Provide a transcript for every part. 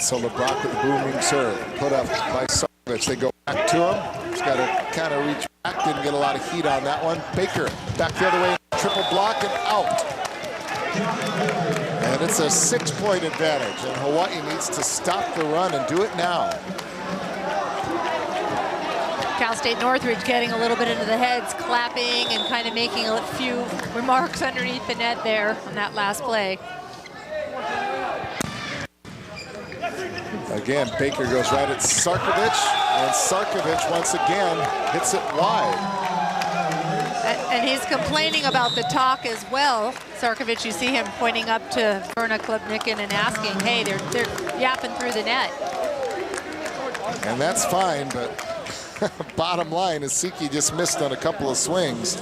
So LeBrock with the booming serve. Put up by Sarkovic. They go back to him. He's got to kind of reach back. Didn't get a lot of heat on that one. Baker back the other way. Triple block and out. And it's a 6-point advantage. And Hawaii needs to stop the run and do it now. Cal State Northridge getting a little bit into the heads, clapping and kind of making a few remarks underneath the net there on that last play. Again, Baker goes right at Sarkovic, and Sarkovic once again hits it wide. And he's complaining about the talk as well. Sarkovic, you see him pointing up to Verna Klubnikin and asking, hey, they're yapping through the net. And that's fine, but bottom line is Siki just missed on a couple of swings.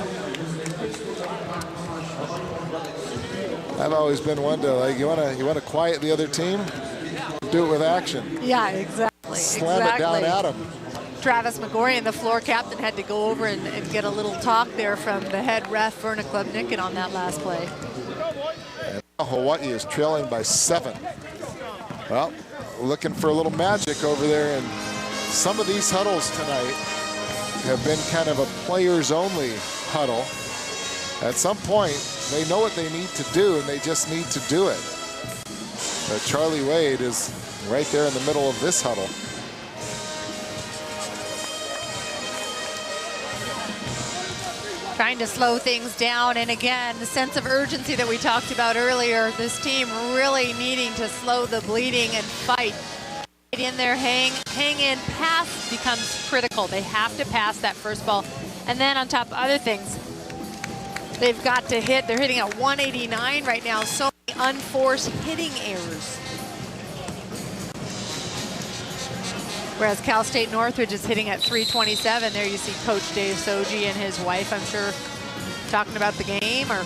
I've always been one to, like, you want to quiet the other team? Do it with action. Yeah, exactly. Slam it down at him. Travis McGorian, the floor captain, had to go over and get a little talk there from the head ref, Verna Klubnikin, on that last play. And Hawaii is trailing by 7. Well, looking for a little magic over there, and some of these huddles tonight have been kind of a players-only huddle. At some point, they know what they need to do, and they just need to do it. But Charlie Wade is right there in the middle of this huddle. Trying to slow things down, and again, the sense of urgency that we talked about earlier, this team really needing to slow the bleeding and fight. In there, hang in, pass becomes critical. They have to pass that first ball. And then on top of other things, they've got to hit. They're hitting at 189 right now. So many unforced hitting errors. Whereas Cal State Northridge is hitting at 327. There you see Coach Dave Soji and his wife, I'm sure, talking about the game. Or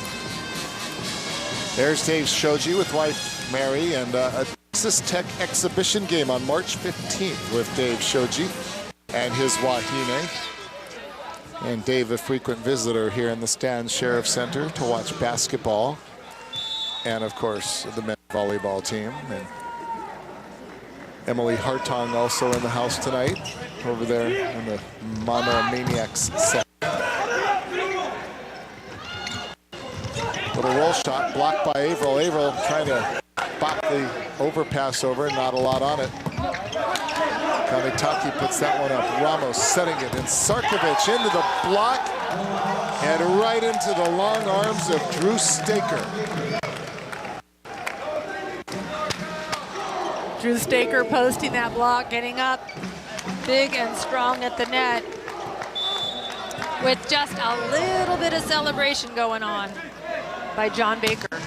there's Dave Soji with wife Mary, and a Texas Tech exhibition game on March 15th with Dave Shoji and his Wahine. And Dave, a frequent visitor here in the Stan Sheriff Center to watch basketball. And of course, the men's volleyball team. And Emily Hartong also in the house tonight, over there in the Mono Maniacs set. Little roll shot blocked by Averill. Averill trying to bop the overpass over, not a lot on it. Kamitaki puts that one up. Ramos setting it, and Sarkovic into the block and right into the long arms of Drew Staker. Drew Staker posting that block, getting up big and strong at the net with just a little bit of celebration going on by John Baker.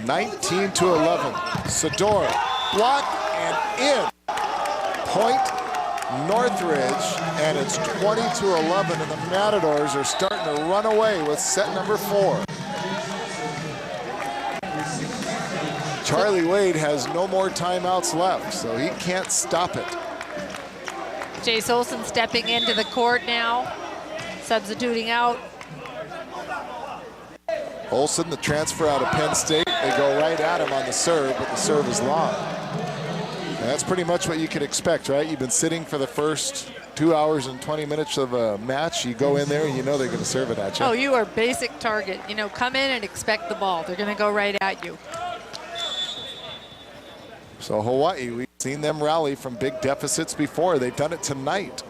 19-11. Sador block and in. Point Northridge, and it's 20-11, and the Matadors are starting to run away with set number 4. Charlie Wade has no more timeouts left, so he can't stop it. Jace Olsen stepping into the court now, substituting out. Olsen, the transfer out of Penn State, they go right at him on the serve, but the serve is long. And that's pretty much what you could expect, right? You've been sitting for the first 2 hours and 20 minutes of a match. You go in there and you know they're going to serve it at you. Oh, you are basic target. You know, come in and expect the ball. They're going to go right at you. So Hawaii, we've seen them rally from big deficits before. They've done it tonight.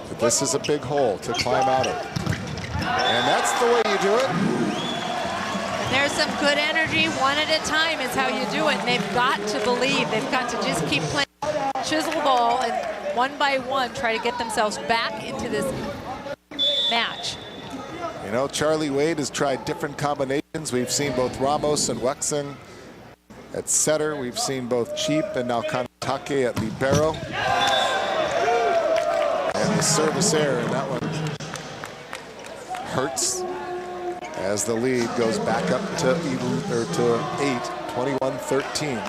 But this is a big hole to climb out of. And that's the way you do it. And there's some good energy. One at a time is how you do it. And they've got to believe. They've got to just keep playing chisel ball and one by one try to get themselves back into this match. You know, Charlie Wade has tried different combinations. We've seen both Ramos and Wexon at setter. We've seen both Cheap and now Kanatake at libero. And the service error in that one hurts as the lead goes back up to 8, 21-13.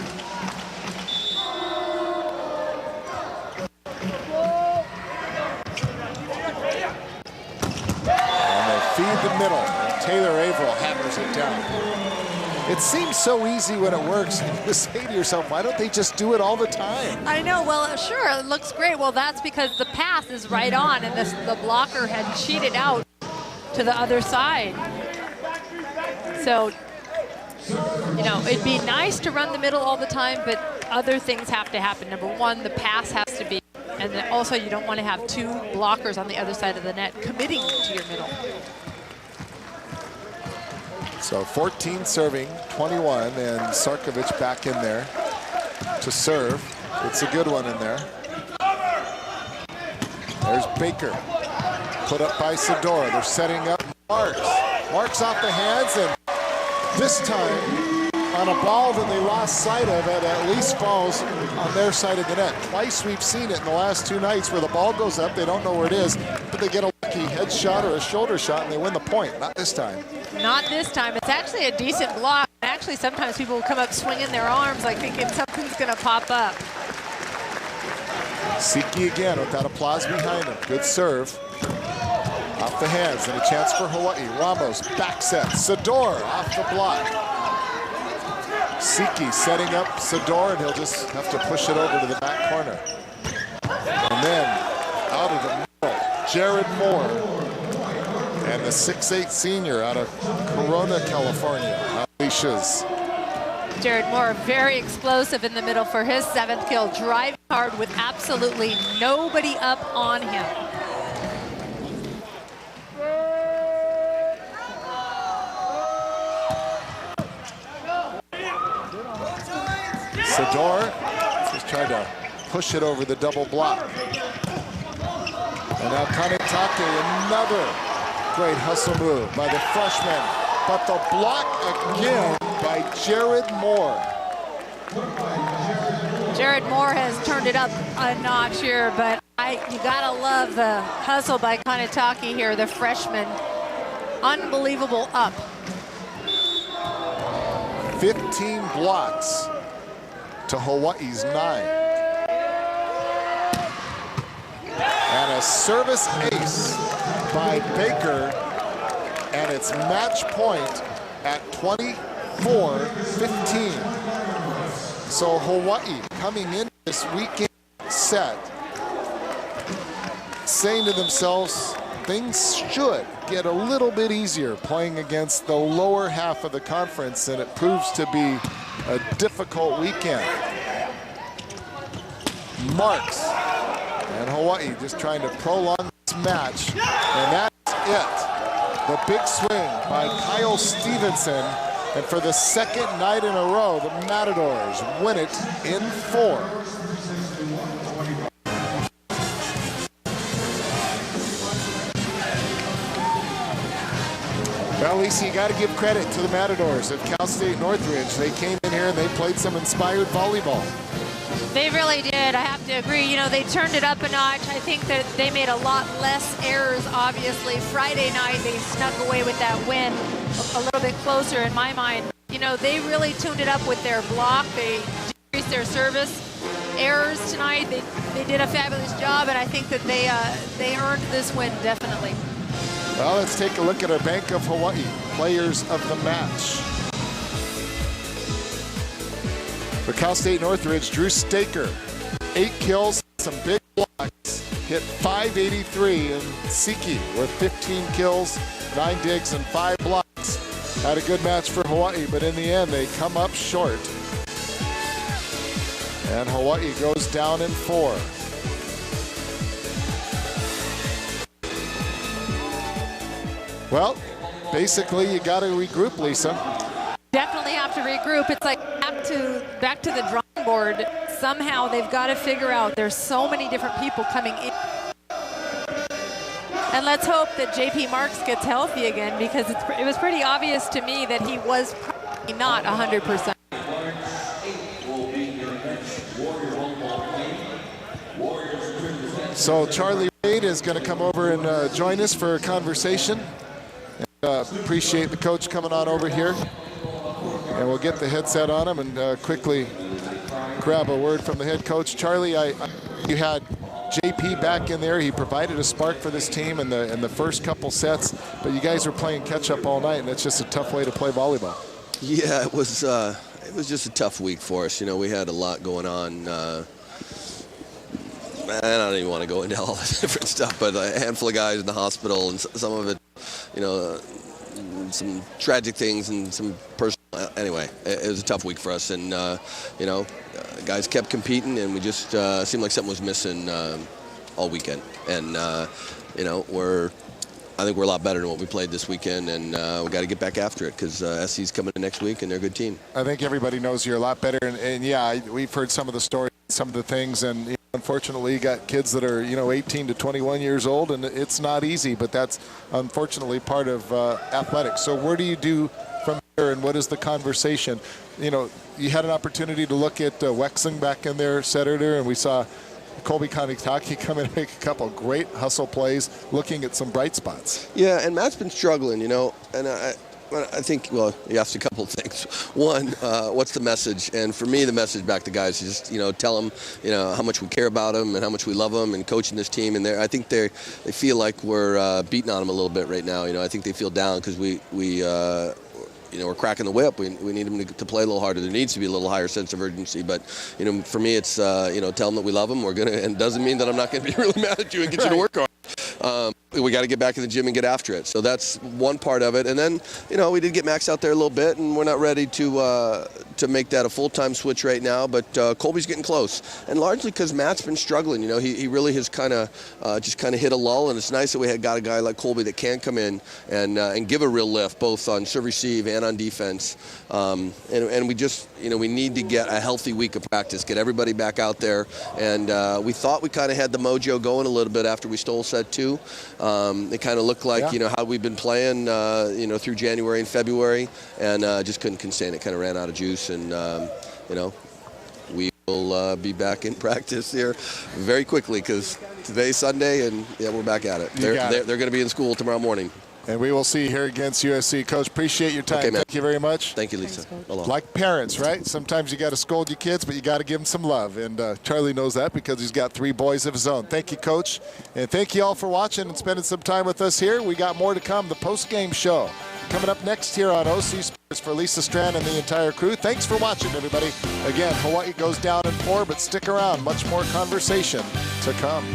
Feed the middle. Taylor Averill hammers it down. It seems so easy when it works. You say to yourself, why don't they just do it all the time? I know, well, sure, it looks great. Well, that's because the pass is right on, and the blocker had cheated out to the other side. So, you know, it'd be nice to run the middle all the time, but other things have to happen. Number one, the pass has to be, and then also you don't want to have two blockers on the other side of the net committing to your middle. So 14 serving, 21, and Sarkovic back in there to serve. It's a good one in there. There's Baker, put up by Sador. They're setting up Marks. Marks off the hands, and this time on a ball that they lost sight of, it at least falls on their side of the net. Twice we've seen it in the last two nights where the ball goes up, they don't know where it is, but they get a lucky head shot or a shoulder shot and they win the point. Not this time. Not this time. It's actually a decent block. Actually, sometimes people will come up swinging their arms like thinking something's going to pop up. Siki again without applause behind him. Good serve. Off the hands and a chance for Hawaii. Ramos back set. Sador off the block. Siki setting up Sador, and he'll just have to push it over to the back corner. And then out of the middle, Jared Moore. And the 6'8" senior out of Corona, California, unleashes. Jared Moore, very explosive in the middle for his 7th kill. Driving hard with absolutely nobody up on him. Sador just trying to push it over the double block. And now Kanetake, another great hustle move by the freshman. But the block again by Jared Moore. Jared Moore has turned it up a notch here, but you gotta love the hustle by Kanetake here, the freshman. Unbelievable up. 15 blocks to Hawaii's 9. And a service ace by Baker, and it's match point at 24-15. So Hawaii coming in this weekend set, saying to themselves, things should get a little bit easier playing against the lower half of the conference, and it proves to be a difficult weekend. Marks and Hawaii just trying to prolong this match, and that's it. The big swing by Kyle Stevenson, and for the second night in a row, the Matadors win it in 4. Well, Lisa, you got to give credit to the Matadors at Cal State Northridge. They came in here and they played some inspired volleyball. They really did. I have to agree. You know, they turned it up a notch. I think that they made a lot less errors, obviously. Friday night, they snuck away with that win a little bit closer in my mind. You know, they really tuned it up with their block. They decreased their service errors tonight. They did a fabulous job, and I think that they earned this win, definitely. Well, let's take a look at our Bank of Hawaii players of the match. For Cal State Northridge, Drew Staker, 8 kills, some big blocks, hit .583, and Siki with 15 kills, 9 digs, and 5 blocks. Had a good match for Hawaii, but in the end, they come up short. And Hawaii goes down in 4. Well, basically, you got to regroup, Lisa. Definitely have to regroup. It's like back to the drawing board. Somehow they've got to figure out there's so many different people coming in. And let's hope that JP Marks gets healthy again, because it was pretty obvious to me that he was probably not 100%. So Charlie Wade is going to come over and join us for a conversation. Appreciate the coach coming on over here. And we'll get the headset on him and quickly grab a word from the head coach. Charlie, you had JP back in there. He provided a spark for this team in the first couple sets, but you guys were playing catch-up all night, and it's just a tough way to play volleyball. Yeah, it was just a tough week for us. You know, we had a lot going on. I don't even want to go into all the different stuff, but a handful of guys in the hospital, and some of it, you know, some tragic things and some personal. Anyway, it was a tough week for us, and you know, guys kept competing, and we just seemed like something was missing all weekend. And you know, I think we're a lot better than what we played this weekend, and we got to get back after it because SC's coming in next week, and they're a good team. I think everybody knows you're a lot better, and yeah, we've heard some of the stories, some of the things, and you know, unfortunately, you got kids that are 18 to 21 years old, and it's not easy, but that's unfortunately part of athletics. So where do you do from here, and what is the conversation? You know, you had an opportunity to look at Wexling back in there Saturday, and we saw Colby Kanitaki come in and make a couple of great hustle plays, looking at some bright spots. Yeah, and Matt's been struggling, you know, and I think, well, you asked a couple of things. One, what's the message? And for me, the message back to guys is just, you know, tell them, you know, how much we care about them and how much we love them and coaching this team. And I think they feel like we're beating on them a little bit right now. You know, I think they feel down because we you know, we're cracking the whip. We need them to play a little harder. There needs to be a little higher sense of urgency. But, you know, for me, it's, you know, tell them that we love them. We're going to, and doesn't mean that I'm not going to be really mad at you and get you to work on it. We got to get back in the gym and get after it. So that's one part of it. And then, you know, we did get Max out there a little bit, and we're not ready to make that a full-time switch right now. But Colby's getting close, and largely because Matt's been struggling. You know, he really has kind of just hit a lull, and it's nice that we got a guy like Colby that can come in and give a real lift, both on serve receive and on defense. And we just, you know, we need to get a healthy week of practice, get everybody back out there. And we thought we kind of had the mojo going a little bit after we stole set 2. It kind of looked like, you know, how we've been playing, you know, through January and February, and just couldn't contain it. Kind of ran out of juice, and, you know, we will be back in practice here very quickly because today's Sunday, and, yeah, we're back at it. They're going to be in school tomorrow morning. And we will see you here against USC. Coach, appreciate your time. Okay, Thank you very much. Thank you, Lisa. Like parents, right? Sometimes you got to scold your kids, but you got to give them some love. And Charlie knows that because he's got 3 boys of his own. Thank you, Coach. And thank you all for watching and spending some time with us here. We got more to come. The post-game show coming up next here on OC Sports for Lisa Strand and the entire crew. Thanks for watching, everybody. Again, Hawaii goes down in 4, but stick around. Much more conversation to come.